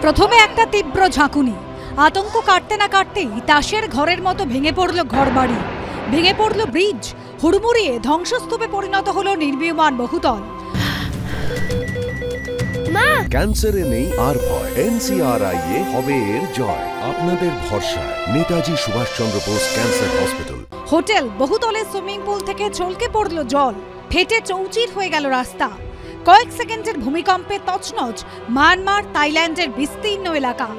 প্রথমে একটা তীব্র ঝাঁকুনি, আতঙ্ক কাটতে না কাটতেই তাসের ঘরের মতো ভেঙে পড়ল ঘরবাড়ি, ভেঙে পড়ল ব্রিজ, হুড়মুড়িয়ে ধ্বংসস্তূপে পরিণত হলো নির্মীয়মান বহুতল। ক্যান্সারে নেই আর ভয়, NCRI হবে এর জয়। আপনাদের ভরসা Netaji Subhas Chandra Bose cancer hospital. Hotel বহুতলের সুইমিং পুল থেকে ছলকে পড়ল জল, ফেটে চৌচির হয়ে গেল রাস্তা। কয়েক সেকেন্ডের ভূমিকম্পে তছনছ म्यांमार थाईलैंडेर विस्तीर्ण एलाका।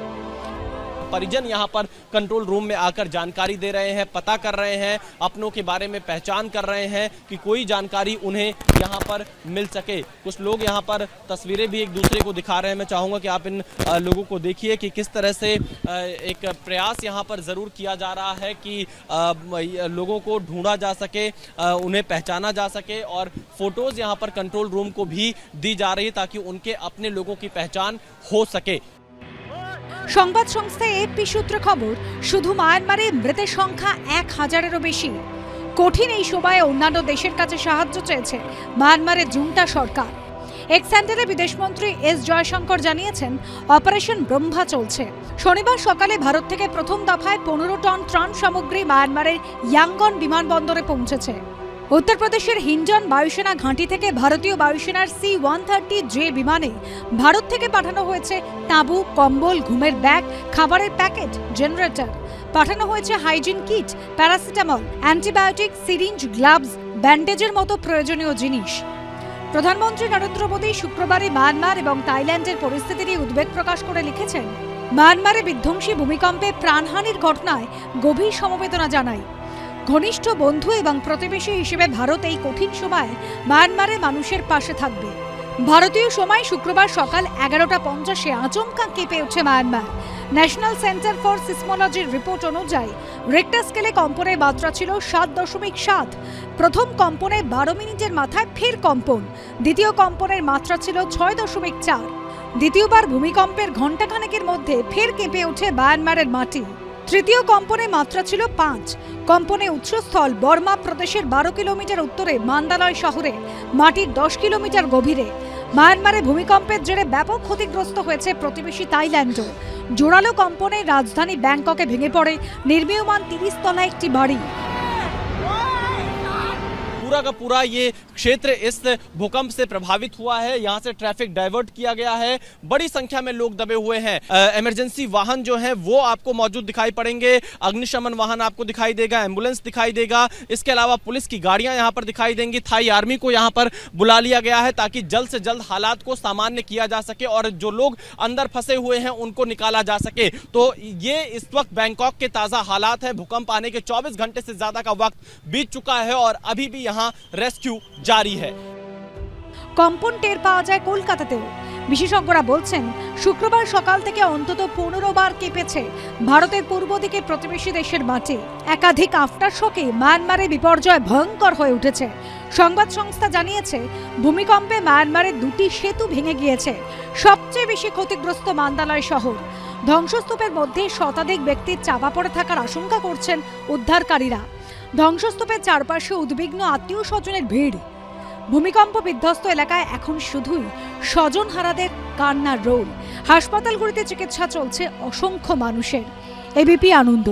परिजन यहाँ पर कंट्रोल रूम में आकर जानकारी दे रहे हैं, पता कर रहे हैं, अपनों के बारे में पहचान कर रहे हैं कि कोई जानकारी उन्हें यहाँ पर मिल सके। कुछ लोग यहाँ पर तस्वीरें भी एक दूसरे को दिखा रहे हैं। मैं चाहूँगा कि आप इन लोगों को देखिए कि किस तरह से एक प्रयास यहाँ पर ज़रूर किया जा रहा है कि लोगों को ढूंढा जा सके, उन्हें पहचाना जा सके और फोटोज़ यहाँ पर कंट्रोल रूम को भी दी जा रही है ताकि उनके अपने लोगों की पहचान हो सके। সংবাদ সংস্থা এপি সূত্রে খবর, শুধু মায়ানমারে মৃতের সংখ্যা 1000-এরও বেশি। কঠিন এই সময়ে অন্যান্য দেশের কাছে সাহায্য চেয়েছে মায়ানমারের জুন্টা সরকার। এক স্যান্ডেলে বিদেশমন্ত্রী এস জয়শঙ্কর জানিয়েছেন, অপারেশন ব্রহ্মা চলছে। শনিবার সকালে ভারত থেকে প্রথম দফায় 15 টন ত্রাণ সামগ্রী মায়ানমারের ইয়াঙ্গন বিমানবন্দরে পৌঁছেছে। উত্তরপ্রদেশের হিন্ডন বায়ুসেনা ঘাঁটি থেকে ভারতীয় বায়ুসেনার C-130J বিমানে ভারত থেকে পাঠানো হয়েছে তাঁবু, কম্বল, ঘুমের ব্যাগ, খাবারের প্যাকেট, জেনারেটর। পাঠানো হয়েছে hygiene kit, paracetamol, antibiotic, syringe, gloves, ব্যান্ডেজের মতো প্রয়োজনীয় জিনিস। প্রধানমন্ত্রী নরেন্দ্র মোদী শুক্রবারে মায়ানমার এবং থাইল্যান্ডের পরিস্থিতি নিয়ে উদ্বেগ প্রকাশ করে লিখেছেন, মায়ানমারে বিধ্বংসী ভূমিকম্পে প্রাণহানির ঘটনায় গভীর সমবেদনা জানাই। ঘনিষ্ঠ বন্ধু এবং প্রতিবেশী হিসেবে ভারত এই কঠিন সময়ে মায়ানমারের মানুষের পাশে থাকবে। ভারতীয় সময় শুক্রবার সকাল 11:50-এ আচমকা কেঁপে ওঠে মায়ানমার। ন্যাশনাল সেন্টার ফর সিসমোলজির রিপোর্ট অনুযায়ী রিক্টার স্কেলে কম্পনের মাত্রা ছিল 7.7। প্রথম কম্পনে 12 মিনিটের মাথায় ফের কম্পন, দ্বিতীয় কম্পনের মাত্রা ছিল 6.4। দ্বিতীয়বার ভূমিকম্পের ঘণ্টাখানেকের মধ্যে ফের কেঁপে ওঠে মায়ানমারের মাটি। তৃতীয় কম্পনে মাত্রা ছিল 5। কম্পনে উৎসস্থল বর্মা প্রদেশের 12 কিলোমিটার উত্তরে মান্দালয় শহরে, মাটির 10 কিলোমিটার গভীরে। মায়ানমারে ভূমিকম্পের জেরে ব্যাপক ক্ষতিগ্রস্ত হয়েছে প্রতিবেশী থাইল্যান্ডও। জোরালো কম্পনে রাজধানী ব্যাংককে ভেঙে পড়ে নির্মীয়মান 30 তলা একটি বাড়ি। पूरा का पूरा ये क्षेत्र इस भूकंप से प्रभावित हुआ है। यहाँ से ट्रैफिक डाइवर्ट किया गया है। बड़ी संख्या में लोग दबे हुए हैं। इमरजेंसी वाहन जो है वो आपको मौजूद दिखाई पड़ेंगे, अग्निशमन वाहन आपको दिखाई देगा, एम्बुलेंस दिखाई देगा। इसके अलावा पुलिस की गाड़ियां यहाँ पर दिखाई देंगी। थाई आर्मी को यहाँ पर बुला लिया गया है ताकि जल्द से जल्द हालात को सामान्य किया जा सके और जो लोग अंदर फंसे हुए हैं उनको निकाला जा सके। तो ये इस वक्त बैंकॉक के ताजा हालात है। भूकंप आने के 24 घंटे से ज्यादा का वक्त बीत चुका है और अभी भी यहाँ रेस्क्यू जारी है। কম্পন টের পাওয়া যায় কলকাতাতেও। বিশেষজ্ঞরা বলছেন, শুক্রবার সকাল থেকে অন্তত 15 বার কেঁপেছে ভারতের পূর্ব দিকে প্রতিবেশী দেশের মাটি। একাধিক আফটার শকে মায়ানমারে বিপর্যয় ভয়ঙ্কর হয়ে উঠেছে। সংবাদ সংস্থা জানিয়েছে, ভূমিকম্পে মায়ানমারের 2টি সেতু ভেঙে গিয়েছে। সবচেয়ে বেশি ক্ষতিগ্রস্ত মান্দালয় শহর। ধ্বংসস্তূপের মধ্যে শতাধিক ব্যক্তির চাপা পড়ে থাকার আশঙ্কা করছেন উদ্ধারকারীরা। ধ্বংসস্তূপের চারপাশে উদ্বিগ্ন আত্মীয় স্বজনের ভিড়। ভূমিকম্প বিধ্বস্ত এলাকায় এখন শুধুই স্বজনহারাদের কান্নার রোল। হাসপাতালগুলিতে চিকিৎসা চলছে অসংখ্য মানুষের। এবিপি আনন্দ।